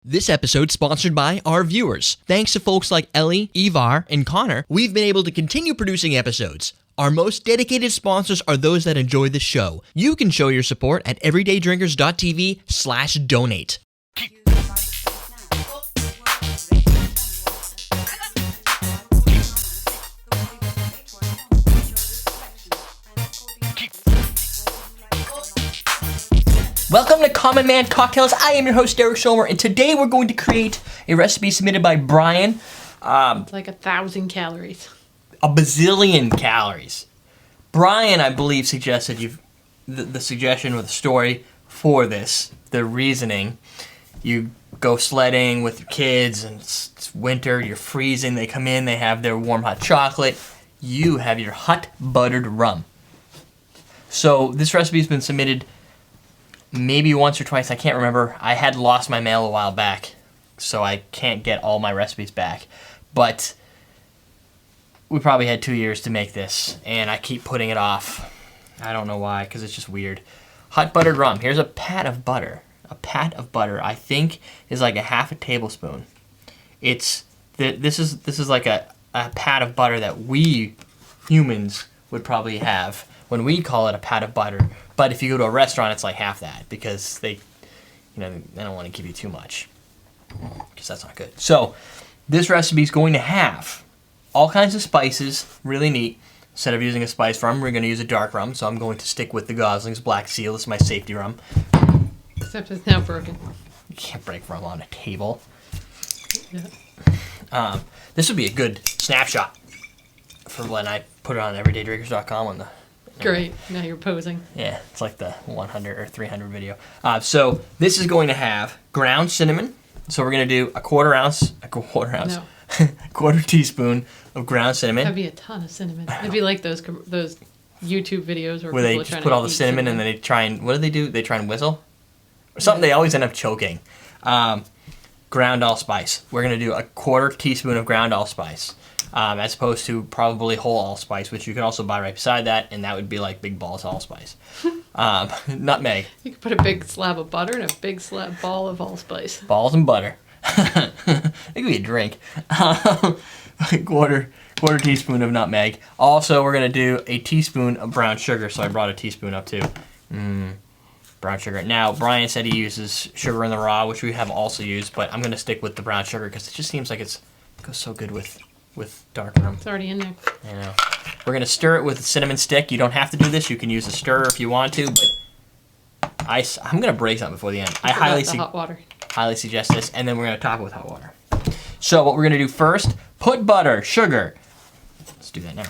This episode sponsored by our viewers. Thanks to folks like Ellie, Ivar, and Connor, we've been able to continue producing episodes. Our most dedicated sponsors are those that enjoy the show. You can show your support at everydaydrinkers.tv/donate. Welcome to Common Man Cocktails. I am your host, Derek Schomer, and today we're going to create a recipe submitted by Brian. It's like 1,000 calories. A bazillion calories. Brian, I believe, suggested the suggestion or the story for this, the reasoning. You go sledding with your kids, and it's winter, you're freezing, they come in, they have their warm hot chocolate. You have your hot buttered rum. So this recipe's been submitted maybe once or twice, I can't remember. I had lost my mail a while back, so I can't get all my recipes back. But we probably had 2 years to make this, and I keep putting it off. I don't know why, because it's just weird. Hot buttered rum. Here's a pat of butter. A pat of butter, I think, is like a half a tablespoon. This is like a pat of butter that we humans would probably have when we call it a pat of butter. But if you go to a restaurant, it's like half that because they don't want to give you too much because that's not good. So this recipe is going to have all kinds of spices, really neat. Instead of using a spice rum, we're going to use a dark rum. So I'm going to stick with the Gosling's Black Seal. This is my safety rum. Except it's now broken. You can't break rum on a table. Yeah. This would be a good snapshot for when I put it on everydaydrinkers.com on the... Great. Now you're posing. Yeah, it's like the 100 or 300 video. So this is going to have ground cinnamon. So we're going to do a quarter teaspoon of ground cinnamon. That'd be a ton of cinnamon. It'd be like those YouTube videos where they just put all the cinnamon and then they try and, what do? They try and whistle? Or something, they always end up choking. Ground allspice. We're going to do a quarter teaspoon of ground allspice. As opposed to probably whole allspice, which you can also buy right beside that, and that would be like big balls of allspice. Nutmeg. You could put a big slab of butter and a big ball of allspice. Balls and butter. It could be a drink. quarter teaspoon of nutmeg. Also, we're going to do a teaspoon of brown sugar, so I brought a teaspoon up too. Brown sugar. Now, Brian said he uses sugar in the raw, which we have also used, but I'm going to stick with the brown sugar because it just seems like it goes so good with dark rum. It's already in there. I know. We're going to stir it with a cinnamon stick. You don't have to do this. You can use a stirrer if you want to, but I'm going to break something before the end. I highly suggest this, and then we're going to top it with hot water. So what we're going to do first, put butter, sugar. Let's do that now.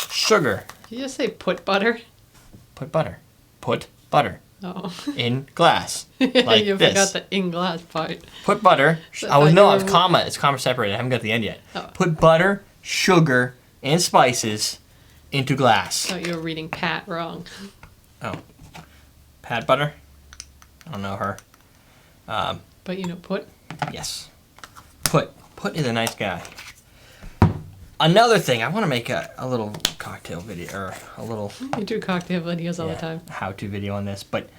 Sugar. Did you just say put butter? Put butter. Put butter. Oh. In glass. Like you this. forgot the in glass part. Put butter. It's comma separated. I haven't got the end yet. Oh. Put butter, sugar, and spices into glass. Oh, you were reading Pat wrong. Oh. Pat butter? I don't know her. But you know put? Yes. Put is a nice guy. Another thing, I want to make a little cocktail video, or a little... You do cocktail videos all the time. How-to video on this, but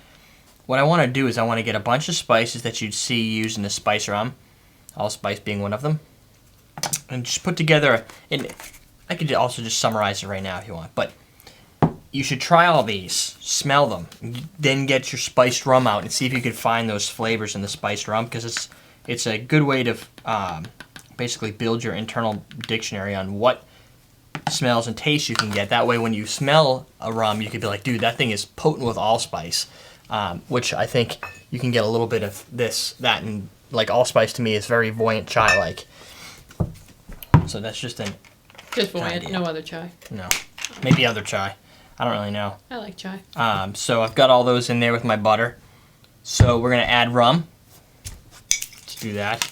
what I want to do is I want to get a bunch of spices that you'd see used in the spice rum, allspice being one of them, and just put together, and I could also just summarize it right now if you want, but you should try all these, smell them, then get your spiced rum out and see if you can find those flavors in the spiced rum, because it's a good way to... basically build your internal dictionary on what smells and tastes you can get. That way when you smell a rum, you could be like, dude, that thing is potent with allspice, which I think you can get a little bit of that, and like allspice to me is very voyant chai-like. So that's just Just voyant, no other chai. No. Maybe other chai. I don't really know. I like chai. So I've got all those in there with my butter. So we're going to add rum. Let's do that.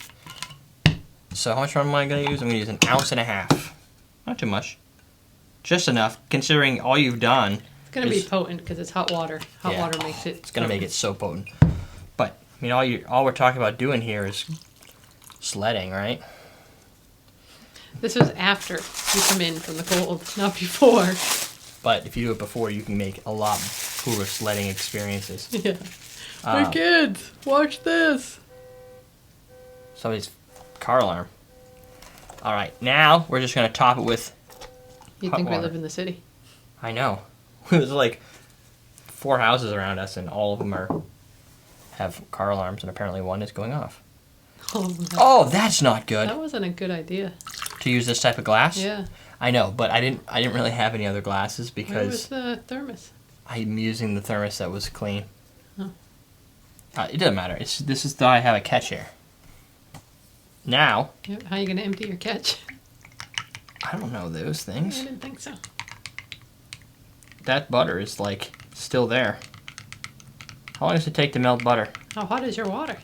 So how much rum am I going to use? I'm going to use 1.5 ounces. Not too much. Just enough, considering all you've done. It's going to be potent because it's hot water. Hot water makes it... It's going to make it so potent. But, I mean, all we're talking about doing here is sledding, right? This was after you come in from the cold, not before. But if you do it before, you can make a lot cooler sledding experiences. Yeah. Hey kids, watch this. somebody's car alarm. All right, now we're just gonna top it with You hot think we water. live in the city? I know. There's like 4 houses around us, and all of them have car alarms, and apparently one is going off. Oh, Oh, that's not good. that wasn't a good idea. To use this type of glass. Yeah. I know, but I didn't really have any other glasses Where was because the thermos? I'm using the thermos that was clean. Oh. It doesn't matter. This is I have a catch here. Now, How are you going to empty your catch? I don't know those I things. didn't think so. That butter is like still there. How long does it take to melt butter? How hot is your water?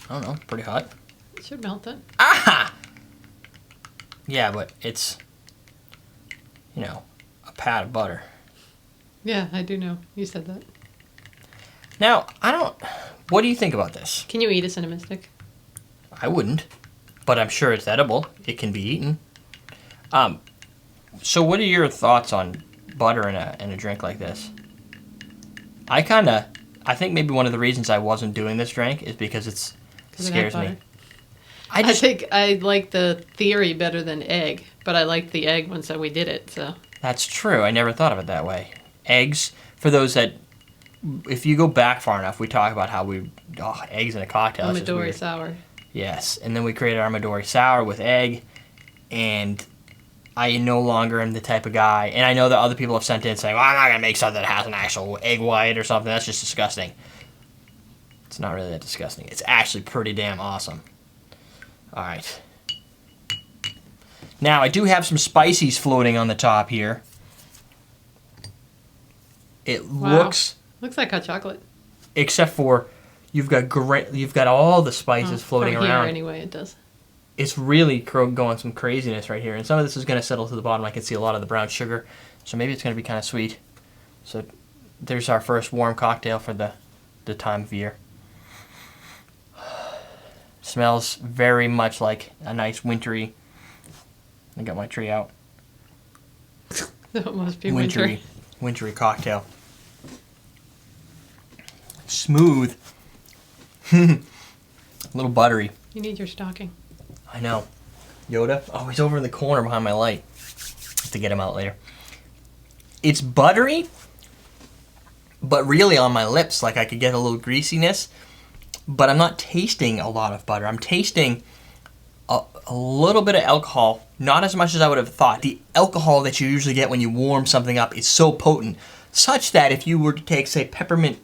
I don't know. Pretty hot. It should melt then. Aha! Yeah, but it's, a pat of butter. Yeah, I do know. You said that. Now, what do you think about this? Can you eat a cinnamon stick? I wouldn't, but I'm sure it's edible. It can be eaten. So what are your thoughts on butter in a drink like this? I think maybe one of the reasons I wasn't doing this drink is because it scares me. I think I like the theory better than egg, but I liked the egg once we did it, so. That's true. I never thought of it that way. Eggs, for those that, if you go back far enough, we talk about how eggs in a cocktail. It's just Midori weird. sour. Yes, and then we created our Midori sour with egg, and I no longer am the type of guy, and I know that other people have sent in saying, well, I'm not going to make something that has an actual egg white or something. That's just disgusting. It's not really that disgusting. It's actually pretty damn awesome. All right. Now, I do have some spices floating on the top here. It looks, Looks like hot chocolate. except for you've got all the spices floating from around. Here anyway, it does. It's really going some craziness right here. And some of this is going to settle to the bottom. I can see a lot of the brown sugar. So maybe it's going to be kind of sweet. So there's our first warm cocktail for the time of year. Smells very much like a nice wintry... I got my tree out. It must be winter. Wintry cocktail. Smooth. A little buttery. You need your stocking. I know. Yoda? Oh, he's over in the corner behind my light. Have to get him out later. It's buttery, but really on my lips, like I could get a little greasiness, but I'm not tasting a lot of butter. I'm tasting a little bit of alcohol, not as much as I would have thought. The alcohol that you usually get when you warm something up is so potent, such that if you were to take, say, peppermint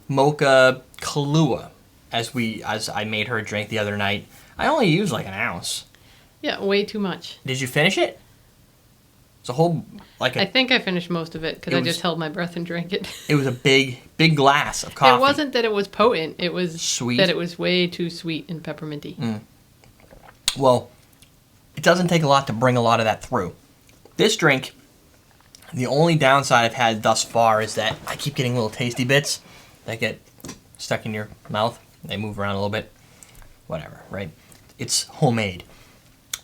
mocha Kahlua, as I made her drink the other night, I only used like an ounce. Yeah, way too much. Did you finish it? It's a whole, I think I finished most of it because I just held my breath and drank it. It was a big glass of coffee. It wasn't that it was potent. It was sweet. That it was way too sweet and pepperminty. Well, it doesn't take a lot to bring a lot of that through. This drink, the only downside I've had thus far is that I keep getting little tasty bits that get stuck in your mouth. They move around a little bit. Whatever, right? It's homemade.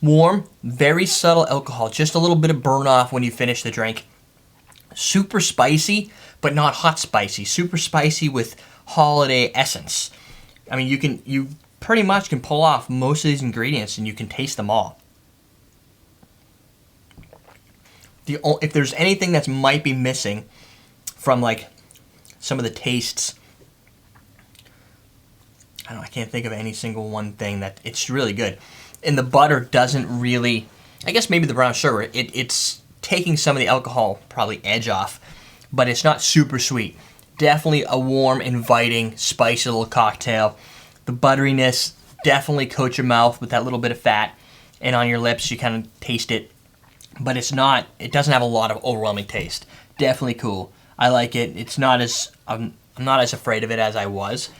Warm, very subtle alcohol, just a little bit of burn off when you finish the drink. Super spicy, but not hot spicy. Super spicy with holiday essence. I mean, you pretty much can pull off most of these ingredients and you can taste them all. If there's anything that might be missing from like some of the tastes, I can't think of any single one thing that it's really good. And the butter doesn't really, I guess maybe the brown sugar, it's taking some of the alcohol probably edge off, but it's not super sweet. Definitely a warm, inviting, spicy little cocktail. The butteriness definitely coats your mouth with that little bit of fat, and on your lips you kind of taste it, but it doesn't have a lot of overwhelming taste. Definitely cool. I like it. I'm not as afraid of it as I was.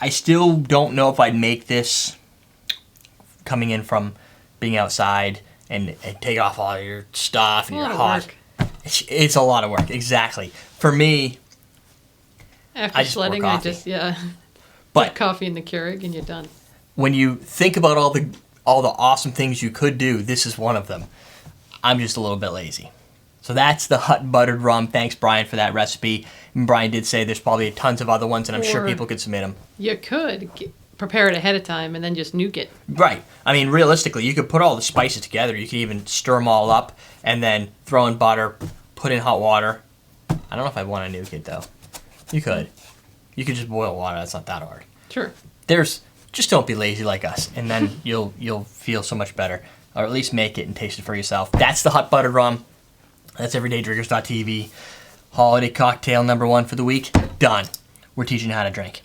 I still don't know if I'd make this coming in from being outside and take off all your stuff and you're hot. It's a lot of work, exactly. For me, after sledding, I just put coffee in the Keurig and you're done. When you think about all the awesome things you could do, this is one of them. I'm just a little bit lazy. So that's the hot buttered rum. Thanks, Brian, for that recipe. And Brian did say there's probably tons of other ones, and I'm sure people could submit them. You could prepare it ahead of time and then just nuke it. Right. I mean, realistically, you could put all the spices together. You could even stir them all up and then throw in butter, put in hot water. I don't know if I want to nuke it, though. You could. You could just boil water. That's not that hard. Sure. Just don't be lazy like us, and then you'll feel so much better. Or at least make it and taste it for yourself. That's the hot buttered rum. That's everydaydrinkers.tv. Holiday cocktail number 1 for the week. Done. We're teaching you how to drink.